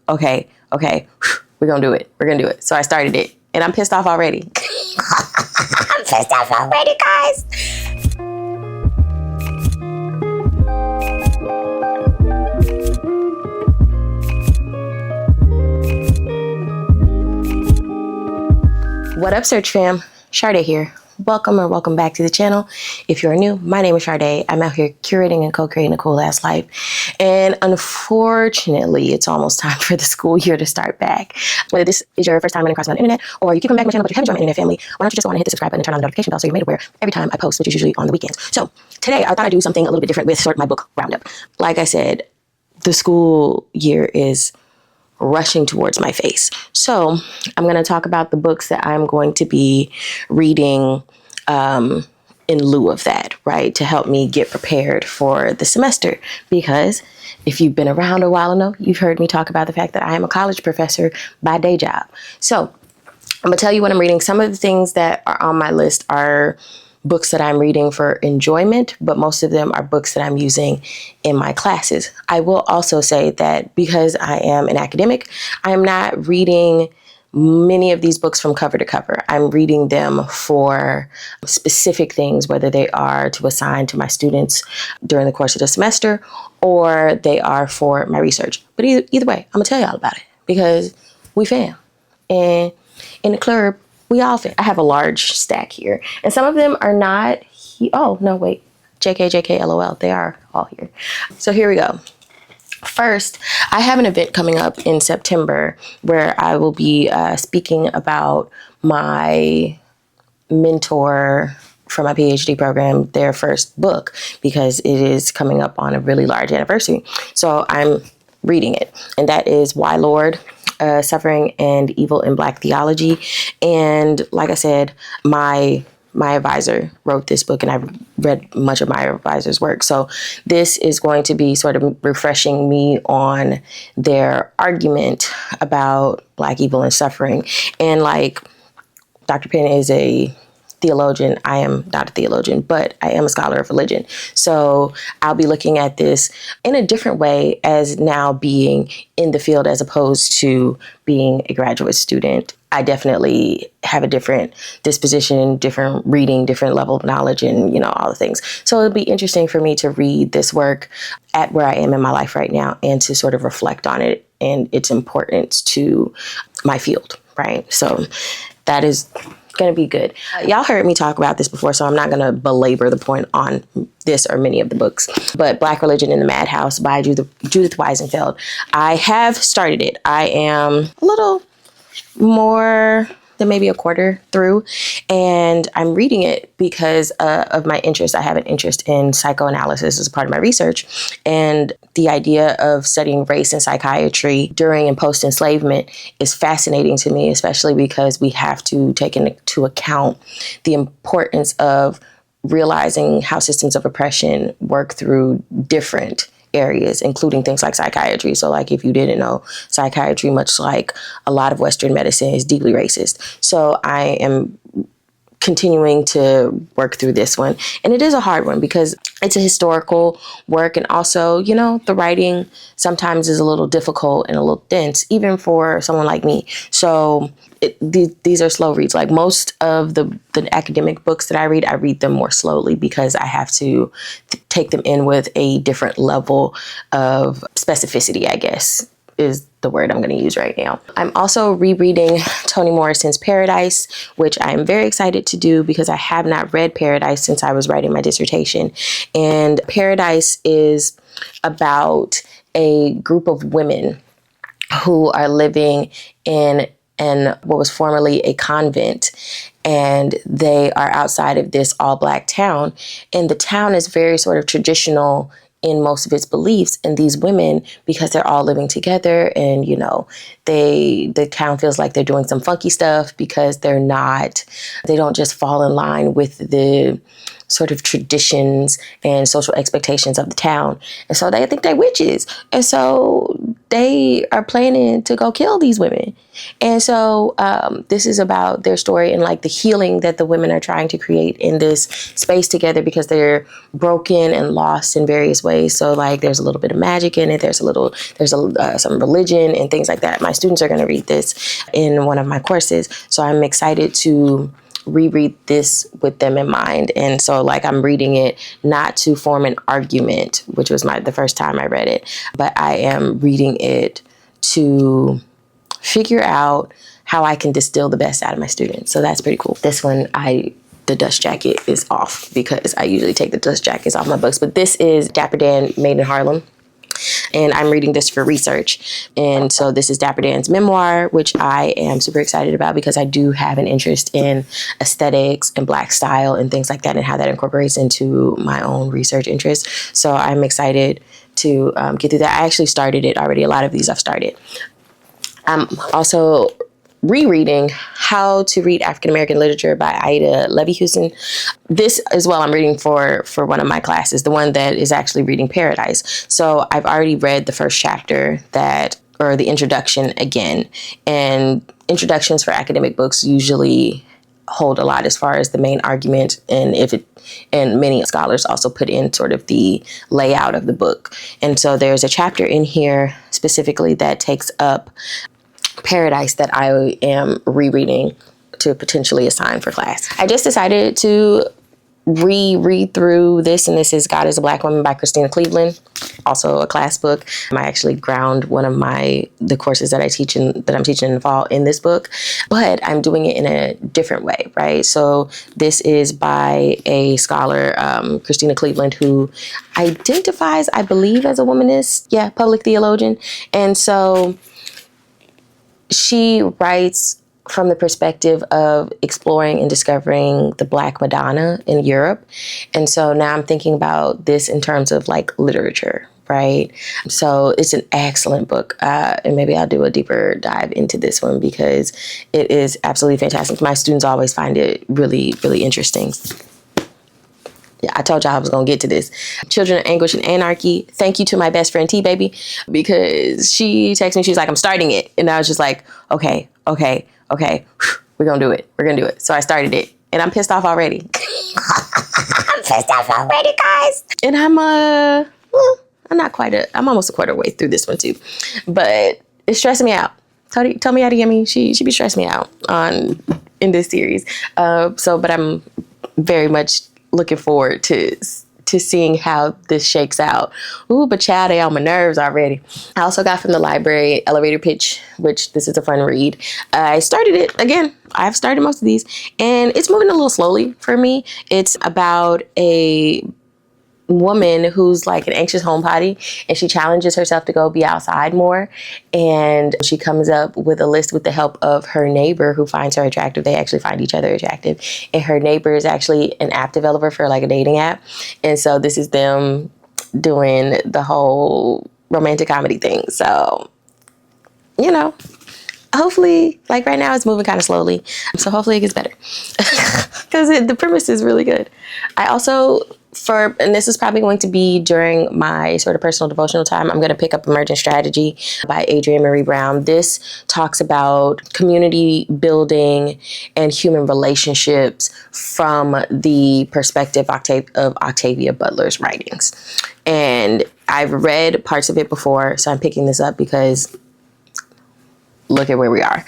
okay, we're going to do it. We're going to do it. So I started it, and I'm pissed off already. I'm pissed off already, guys. What up, Search fam? Sade here. Welcome back to the channel. If you're new, my name is Sade. I'm out here curating and co-creating a cool ass life. And unfortunately, it's almost time for the school year to start back. Whether this is your first time running across my internet, or you keep coming back to my channel but you haven't joined my internet family, why don't you just go on and hit the subscribe button and turn on the notification bell so you're made aware every time I post, which is usually on the weekends. So today I thought I'd do something a little bit different with sort of my book roundup. Like I said, the school year is rushing towards my face. So I'm going to talk about the books that I'm going to be reading in lieu of that, right? To help me get prepared for the semester. Because if you've been around a while enough, you've heard me talk about the fact that I am a college professor by day job. So I'm going to tell you what I'm reading. Some of the things that are on my list are books that I'm reading for enjoyment, but most of them are books that I'm using in my classes. I will also say that because I am an academic, I am not reading many of these books from cover to cover. I'm reading them for specific things, whether they are to assign to my students during the course of the semester or they are for my research. But either way, I'm gonna tell y'all about it because we fam. And in the club, we all fit. I have a large stack here, and some of them are not. Oh, no, wait. JK, LOL. They are all here. So here we go. First, I have an event coming up in September where I will be speaking about my mentor for my PhD program, their first book, because it is coming up on a really large anniversary. So I'm reading it, and that is Why Lord? Suffering and Evil in Black Theology. And like I said, my advisor wrote this book, and I've read much of my advisor's work. So this is going to be sort of refreshing me on their argument about Black evil and suffering. And like Dr. Pinn is a theologian. I am not a theologian, but I am a scholar of religion. So I'll be looking at this in a different way as now being in the field as opposed to being a graduate student. I definitely have a different disposition, different reading, different level of knowledge, and, you know, all the things. So it'll be interesting for me to read this work at where I am in my life right now and to sort of reflect on it and its importance to my field, right? So that is going to be good. Y'all heard me talk about this before, so I'm not going to belabor the point on this or many of the books. But Black Religion in the Madhouse by Judith Weisenfield. I have started it. I am a little more than maybe a quarter through, and I'm reading it because of my interest. I have an interest in psychoanalysis as a part of my research, and the idea of studying race and psychiatry during and post enslavement is fascinating to me, especially because we have to take into account the importance of realizing how systems of oppression work through different areas, including things like psychiatry. So like if you didn't know, psychiatry, much like a lot of Western medicine, is deeply racist. So I am continuing to work through this one. And it is a hard one because it's a historical work. And also, you know, the writing sometimes is a little difficult and a little dense, even for someone like me. So these are slow reads. Like most of the academic books that I read them more slowly because I have to take them in with a different level of specificity, I guess, is the word I'm going to use right now. I'm also rereading Toni Morrison's Paradise, which I am very excited to do because I have not read Paradise since I was writing my dissertation. And Paradise is about a group of women who are living in what was formerly a convent, and they are outside of this all Black town. And the town is very sort of traditional in most of its beliefs. And these women, because they're all living together and, you know, the town feels like they're doing some funky stuff because they don't just fall in line with the sort of traditions and social expectations of the town. And so they think they're witches. And so they are planning to go kill these women. And so this is about their story and like the healing that the women are trying to create in this space together, because they're broken and lost in various ways. So like there's a little bit of magic in it. There's some religion and things like that. My students are going to read this in one of my courses. So I'm excited to reread this with them in mind. And so like I'm reading it not to form an argument, which was the first time I read it, but I am reading it to figure out how I can distill the best out of my students. So that's pretty cool. This one, the dust jacket is off because I usually take the dust jackets off my books, but this is Dapper Dan Made in Harlem. And I'm reading this for research. And so this is Dapper Dan's memoir, which I am super excited about because I do have an interest in aesthetics and Black style and things like that, and how that incorporates into my own research interests. So I'm excited to get through that. I actually started it already. A lot of these I've started. I'm also rereading How to Read African American Literature by Aida, Levy, Hussen. This as well I'm reading for one of my classes, the one that is actually reading Paradise. So I've already read the first chapter or the introduction again. And introductions for academic books usually hold a lot as far as the main argument, and many scholars also put in sort of the layout of the book. And so there's a chapter in here specifically that takes up Paradise that I am rereading to potentially assign for class. I just decided to reread through this, and this is God is a Black Woman by Cristina Cleveland, also a class book. I actually ground one of the courses that I'm teaching in the fall in this book, but I'm doing it in a different way, right? So this is by a scholar, Cristina Cleveland, who identifies, I believe, as a womanist, public theologian. And so she writes from the perspective of exploring and discovering the Black Madonna in Europe. And so now I'm thinking about this in terms of like literature, right? So it's an excellent book. And maybe I'll do a deeper dive into this one because it is absolutely fantastic. My students always find it really, really interesting. Yeah, I told y'all I was going to get to this. Children of Anguish and Anarchy. Thank you to my best friend T-Baby, because she texted me. She's like, I'm starting it. And I was just like, okay. We're going to do it. We're going to do it. So I started it, and I'm pissed off already. I'm pissed off already, guys. And I'm almost a quarter way through this one too, but it's stressing me out. Toni Adeyimi, she be stressing me out in this series. But I'm very much looking forward to seeing how this shakes out. Ooh, but child, they on my nerves already. I also got from the library Elevator Pitch, which this is a fun read. I started it again. I've started most of these, and it's moving a little slowly for me. It's about a woman who's like an anxious homebody, and she challenges herself to go be outside more. And she comes up with a list with the help of her neighbor who finds her attractive. They actually find each other attractive. And her neighbor is actually an app developer for like a dating app. And so this is them doing the whole romantic comedy thing. So, hopefully, like right now it's moving kind of slowly. So hopefully it gets better because the premise is really good. I also, and this is probably going to be during my sort of personal devotional time, I'm going to pick up Emergent Strategy by Adrienne. This talks about community building and human relationships from the perspective of Octavia Butler's writings. And I've read parts of it before, so I'm picking this up because look at where we are.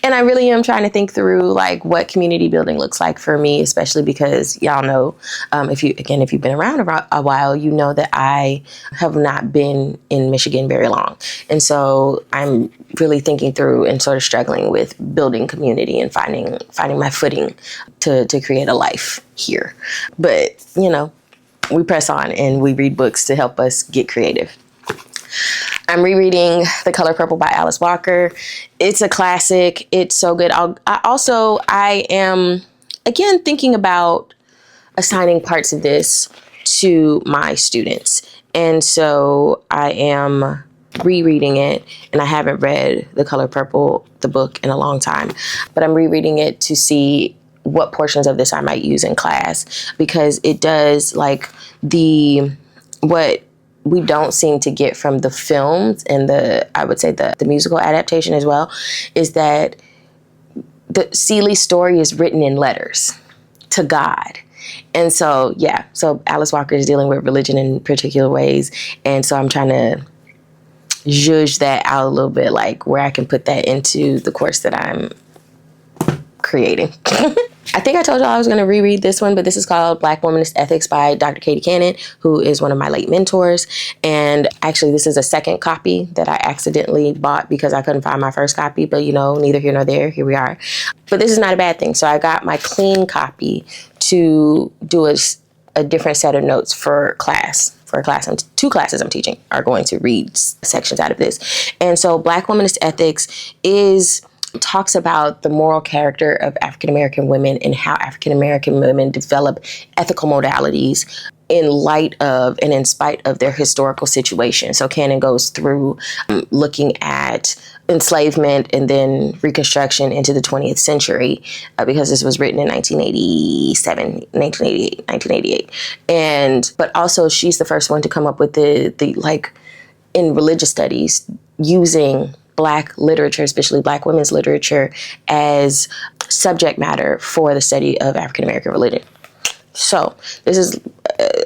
And I really am trying to think through like what community building looks like for me, especially because y'all know, if you've been around a while, you know that I have not been in Michigan very long. And so I'm really thinking through and sort of struggling with building community and finding my footing to create a life here. But, we press on and we read books to help us get creative. I'm rereading The Color Purple by Alice Walker. It's a classic. It's so good. I am, again, thinking about assigning parts of this to my students. And so I am rereading it, and I haven't read The Color Purple, the book, in a long time. But I'm rereading it to see what portions of this I might use in class, because it does, like, what we don't seem to get from the films and I would say the musical adaptation as well, is that the Celie's story is written in letters to God. And so, yeah, so Alice Walker is dealing with religion in particular ways. And so I'm trying to zhuzh that out a little bit, like where I can put that into the course that I'm creating. I think I told y'all I was going to reread this one, but this is called Black Womanist Ethics by Dr. Katie Cannon, who is one of my late mentors. And actually, this is a second copy that I accidentally bought because I couldn't find my first copy, but you know, neither here nor there, here we are. But this is not a bad thing. So I got my clean copy to do a different set of notes for class. For a class, two classes I'm teaching are going to read sections out of this. And so Black Womanist Ethics talks about the moral character of African-American women and how African-American women develop ethical modalities in light of and in spite of their historical situation. So Cannon goes through looking at enslavement and then Reconstruction into the 20th century, because this was written in 1988. But also she's the first one to come up with the like in religious studies using Black literature, especially Black women's literature, as subject matter for the study of African-American religion. So this is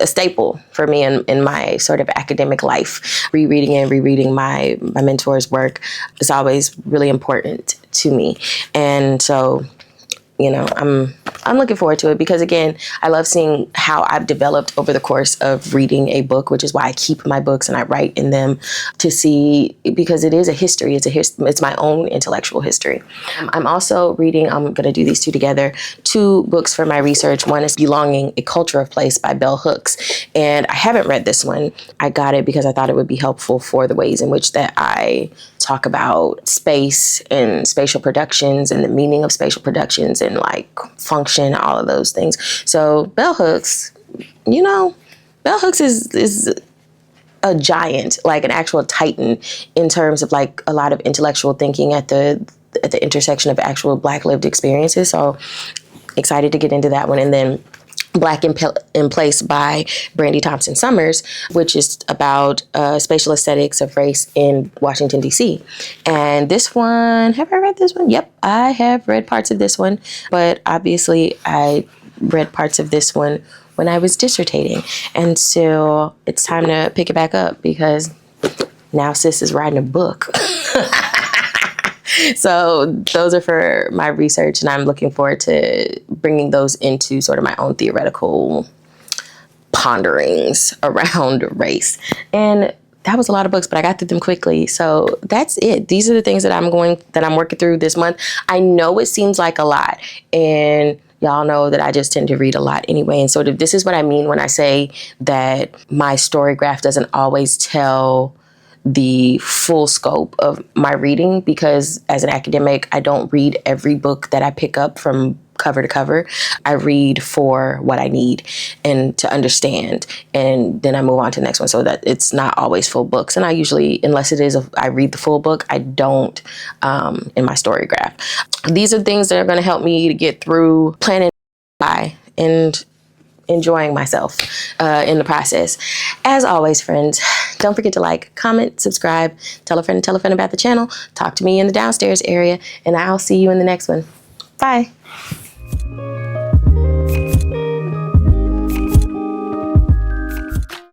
a staple for me in my sort of academic life. Rereading my mentor's work is always really important to me. And so, you know, I'm looking forward to it because, again, I love seeing how I've developed over the course of reading a book, which is why I keep my books and I write in them to see, because it is a history. It's my own intellectual history. I'm also reading, I'm going to do these two together, two books for my research. One is Belonging, A Culture of Place by Bell Hooks. And I haven't read this one. I got it because I thought it would be helpful for the ways in which that I talk about space and spatial productions and the meaning of spatial productions and like function, all of those things. So Bell Hooks, you know, Bell Hooks is a giant, like an actual titan in terms of like a lot of intellectual thinking at the intersection of actual Black lived experiences. So excited to get into that one. And then Black in Place by Brandy Thompson Summers, which is about spatial aesthetics of race in Washington, D.C. And this one, have I read this one? Yep, I have read parts of this one. But obviously, I read parts of this one when I was dissertating. And so it's time to pick it back up because now sis is writing a book. So those are for my research, and I'm looking forward to bringing those into sort of my own theoretical ponderings around race. And that was a lot of books, but I got through them quickly. So that's it. These are the things that I'm working through this month. I know it seems like a lot, and y'all know that I just tend to read a lot anyway. And sort of this is what I mean when I say that my story graph doesn't always tell the full scope of my reading, because as an academic, I don't read every book that I pick up from cover to cover. I read for what I need and to understand, and then I move on to the next one, so that it's not always full books. And I usually, unless it is, I read the full book, I don't in my story graph. These are things that are going to help me to get through planning and enjoying myself in the process. As always, friends, don't forget to like, comment, subscribe, tell a friend about the channel, talk to me in the downstairs area, and I'll see you in the next one. Bye.